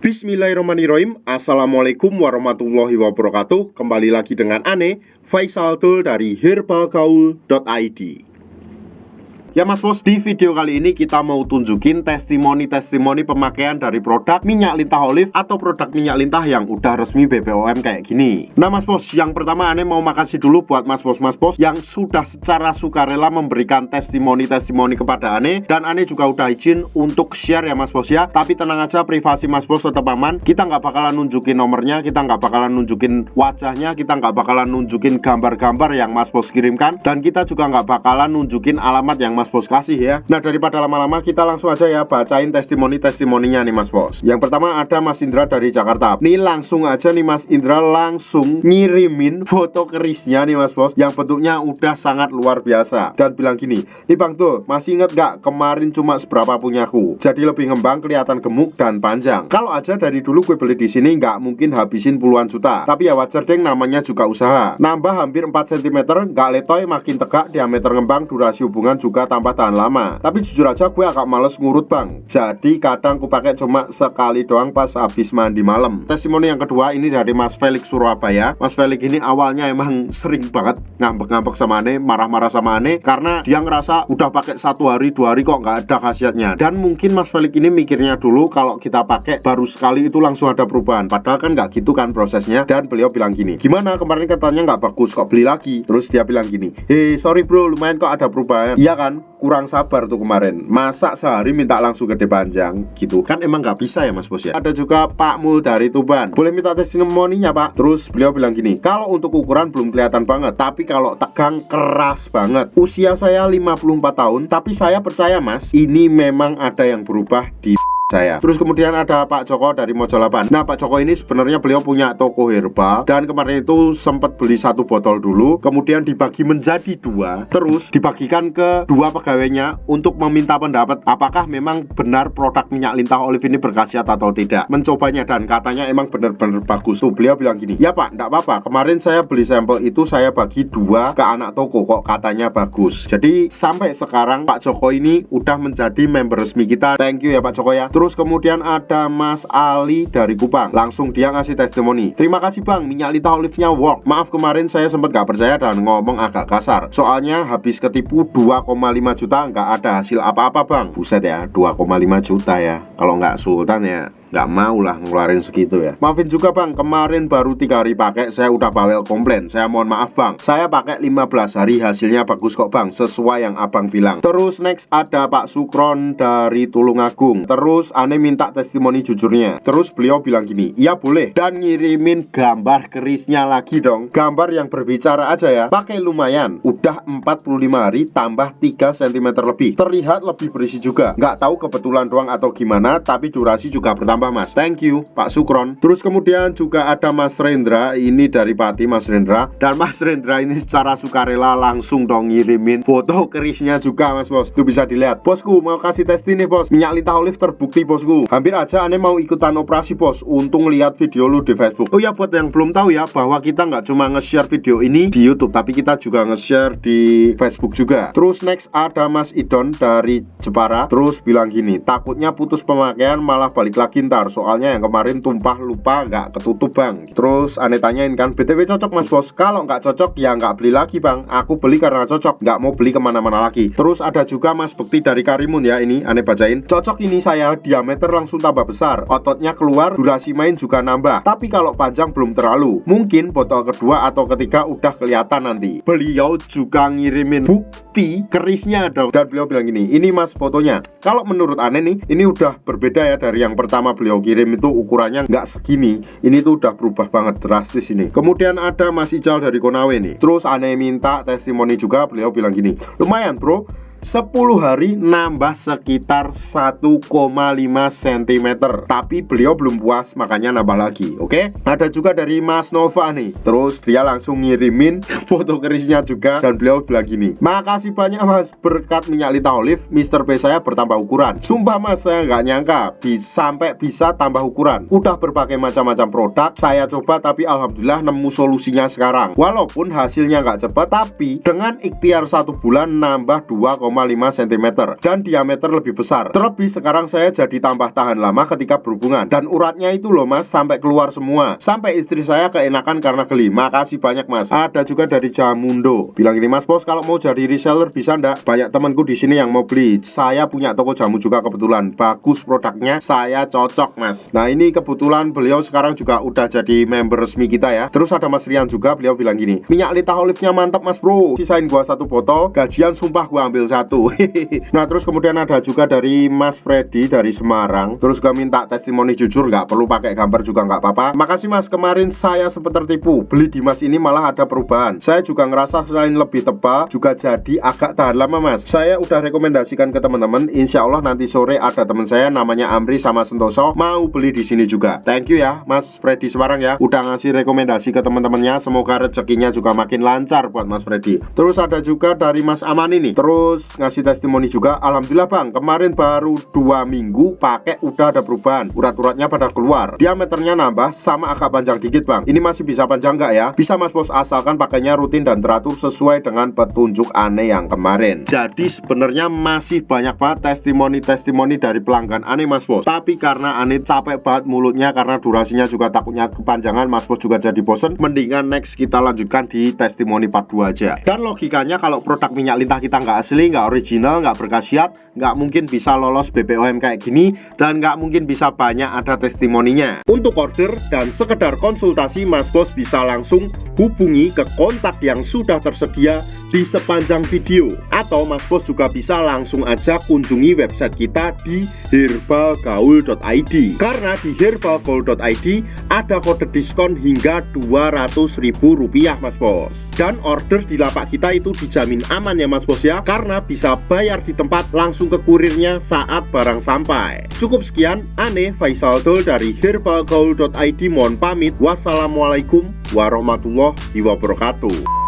Bismillahirrahmanirrahim. Assalamualaikum warahmatullahi wabarakatuh. Kembali lagi dengan Ane Faisal Tul dari herbalgaul.id. Ya Mas Bos, di video kali ini kita mau tunjukin testimoni-testimoni pemakaian dari produk minyak lintah olive atau produk minyak lintah yang udah resmi BPOM kayak gini. Nah Mas Bos, yang pertama Ane mau makasih dulu buat Mas Bos yang sudah secara sukarela memberikan testimoni-testimoni kepada Ane. Dan Ane juga udah izin untuk share ya Mas Bos ya. Tapi tenang aja, privasi Mas Bos tetap aman. Kita nggak bakalan nunjukin nomornya, kita nggak bakalan nunjukin wajahnya, kita nggak bakalan nunjukin gambar-gambar yang Mas Bos kirimkan, dan kita juga nggak bakalan nunjukin alamat yang Mas Bos kasih ya. Nah daripada lama-lama, kita langsung aja ya bacain testimoninya nih Mas Bos. Yang pertama ada Mas Indra dari Jakarta. Nih langsung aja nih Mas Indra langsung ngirimin foto kerisnya nih Mas Bos, yang bentuknya udah sangat luar biasa. Dan bilang gini, nih Bang Tul, masih inget gak kemarin cuma seberapa punyaku? Jadi lebih ngembang, kelihatan gemuk dan panjang. Kalau aja dari dulu gue beli di sini nggak mungkin habisin puluhan juta. Tapi ya wajar deng, namanya juga usaha. Nambah hampir 4 cm, nggak letoy, makin tegak, diameter ngembang, durasi hubungan juga tambah tahan lama. Tapi jujur aja gue agak males ngurut Bang. Jadi kadang ku pakai cuma sekali doang pas habis mandi malam. Testimoni yang kedua ini dari Mas Felix Surabaya. Mas Felix ini awalnya emang sering banget ngambek-ngambek sama Ane, marah-marah sama Ane, karena dia ngerasa udah pakai 1 hari 2 hari kok nggak ada khasiatnya. Dan mungkin Mas Felix ini mikirnya dulu kalau kita pakai baru sekali itu langsung ada perubahan. Padahal kan nggak gitu kan prosesnya. Dan beliau bilang gini, gimana kemarin katanya nggak bagus kok beli lagi. Terus dia bilang gini, sorry bro, lumayan kok ada perubahan. Iya kan, kurang sabar tuh kemarin. Masa sehari minta langsung gede panjang gitu kan, emang nggak bisa ya Mas Bos ya. Ada juga Pak Mul dari Tuban, boleh minta testimoninya Pak. Terus beliau bilang gini, kalau untuk ukuran belum kelihatan banget, tapi kalau tegang keras banget. Usia saya 54 tahun, tapi saya percaya Mas, ini memang ada yang berubah di saya. Terus kemudian ada Pak Joko dari Mojolapan. Nah Pak Joko ini sebenarnya beliau punya toko herbal, dan kemarin itu sempat beli 1 botol dulu, kemudian dibagi menjadi 2, terus dibagikan ke 2 pegawainya untuk meminta pendapat apakah memang benar produk minyak lintah olive ini berkhasiat atau tidak. Mencobanya dan katanya emang benar-benar bagus. Tuh beliau bilang gini, ya Pak, enggak apa-apa, kemarin saya beli sampel itu, saya bagi 2 ke anak toko, kok katanya bagus. Jadi sampai sekarang Pak Joko ini udah menjadi member resmi kita. Thank you ya Pak Joko ya. Terus kemudian ada Mas Ali dari Kupang. Langsung dia ngasih testimoni, terima kasih Bang, minyak lintah olive-nya work. Maaf kemarin saya sempat gak percaya dan ngomong agak kasar. Soalnya habis ketipu 2,5 juta, nggak ada hasil apa-apa Bang. Buset ya, 2,5 juta ya. Kalau nggak sultan ya nggak mau lah ngeluarin segitu ya. Maafin juga Bang, kemarin baru 3 hari pakai, saya udah bawel komplain. Saya mohon maaf Bang, saya pakai 15 hari hasilnya bagus kok Bang, sesuai yang Abang bilang. Terus next ada Pak Sukron dari Tulungagung. Terus Ane minta testimoni jujurnya. Terus beliau bilang gini, iya boleh, dan ngirimin gambar kerisnya lagi dong. Gambar yang berbicara aja ya. Pakai lumayan, udah 45 hari tambah 3 cm lebih. Terlihat lebih berisi juga. Nggak tahu kebetulan doang atau gimana, tapi durasi juga bertambah Mas. Thank you Pak Sukron. Terus kemudian juga ada Mas Rendra, ini dari Pati Mas Rendra. Dan Mas Rendra ini secara sukarela langsung dong ngirimin foto kerisnya juga Mas Bos. Tuh bisa dilihat. Bosku mau kasih tes nih Bos, minyak lintah olive terbukti Bosku. Hampir aja Ane mau ikutan operasi Bos, untung lihat video lu di Facebook. Oh ya, buat yang belum tahu ya, bahwa kita nggak cuma nge-share video ini di YouTube, tapi kita juga nge-share di Facebook juga. Terus next ada Mas Idon dari Jepara. Terus bilang gini, takutnya putus pemakaian malah balik lagi ntar, soalnya yang kemarin tumpah lupa nggak ketutup Bang. Terus Ane tanyain kan, BTW cocok Mas Bos? Kalau nggak cocok ya nggak beli lagi Bang, aku beli karena cocok, nggak mau beli kemana-mana lagi. Terus ada juga Mas Bekti dari Karimun ya, ini Ane bacain. Cocok ini saya, diameter langsung tambah besar, ototnya keluar, durasi main juga nambah, tapi kalau panjang belum terlalu. Mungkin botol kedua atau ketiga udah kelihatan nanti. Beliau juga ngirimin bukti kerisnya dong, dan beliau bilang gini, ini Mas fotonya. Kalau menurut Ane nih, ini udah berbeda ya dari yang pertama beliau kirim itu, ukurannya nggak segini. Ini tuh udah berubah banget drastis ini. Kemudian ada Mas Ical dari Konawe nih. Terus Ane minta testimoni juga, beliau bilang gini, lumayan bro, 10 hari nambah sekitar 1,5 cm. Tapi beliau belum puas, makanya nambah lagi. Oke, ada juga dari Mas Nova nih. Terus dia langsung ngirimin foto kerisnya juga, dan beliau bilang gini, makasih banyak Mas, berkat minyak lintah olive Mr. P saya bertambah ukuran. Sumpah Mas, saya nggak nyangka sampai bisa tambah ukuran. Udah berbagai macam-macam produk saya coba, tapi alhamdulillah nemu solusinya sekarang. Walaupun hasilnya nggak cepat, tapi dengan ikhtiar 1 bulan nambah 2,5 cm dan diameter lebih besar. Terlebih sekarang saya jadi tambah tahan lama ketika berhubungan. Dan uratnya itu loh mas, sampai keluar semua. Sampai istri saya keenakan karena geli. Makasih banyak mas. Ada juga dari Jamundo, bilang gini, mas bos kalau mau jadi reseller bisa ndak? Banyak temanku di sini yang mau beli. Saya punya toko jamu juga kebetulan. Bagus produknya, saya cocok mas. Nah ini kebetulan beliau sekarang juga udah jadi member resmi kita ya. Terus ada mas Rian juga, beliau bilang gini, minyak Lita Olive-nya mantap mas bro, sisain gua 1 botol, gajian sumpah gua ambil 1. Nah terus kemudian ada juga dari Mas Freddy dari Semarang. Terus gua minta testimoni jujur, nggak perlu pakai gambar juga nggak apa-apa. Makasih mas, kemarin saya sempat tertipu. Beli di mas ini malah ada perubahan. Saya juga ngerasa selain lebih tebal, juga jadi agak tahan lama mas. Saya udah rekomendasikan ke teman-teman. Insya Allah nanti sore ada teman saya namanya Amri sama Sentoso mau beli di sini juga. Thank you ya Mas Freddy Semarang ya, udah ngasih rekomendasi ke teman-temannya. Semoga rezekinya juga makin lancar buat Mas Freddy. Terus ada juga dari Mas Aman ini, terus ngasih testimoni juga. Alhamdulillah bang, kemarin baru 2 minggu pakai udah ada perubahan. Urat-uratnya pada keluar, diameternya nambah sama agak panjang dikit bang. Ini masih bisa panjang nggak ya? Bisa mas bos, asalkan pakainya rutin dan teratur sesuai dengan petunjuk Ane yang kemarin. Jadi sebenarnya masih banyak banget testimoni-testimoni dari pelanggan Ane mas bos. Tapi karena Ane capek banget mulutnya karena durasinya juga takutnya kepanjangan, mas bos juga jadi bosen. Mendingan next kita lanjutkan di testimoni part 2 aja. Dan logikanya kalau produk minyak lintah kita nggak asli, nggak original, nggak berkhasiat, nggak mungkin bisa lolos BPOM kayak gini, dan nggak mungkin bisa banyak ada testimoninya. Untuk order dan sekedar konsultasi, mas bos bisa langsung hubungi ke kontak yang sudah tersedia di sepanjang video, atau mas bos juga bisa langsung aja kunjungi website kita di herbalgaul.id, karena di herbalgaul.id ada kode diskon hingga Rp200.000 mas bos. Dan order di lapak kita itu dijamin aman ya mas bos ya, karena bisa bayar di tempat langsung ke kurirnya saat barang sampai. Cukup sekian, Ane Faisal Dul dari herbalgaul.id mohon pamit. Wassalamualaikum warahmatullahi wabarakatuh.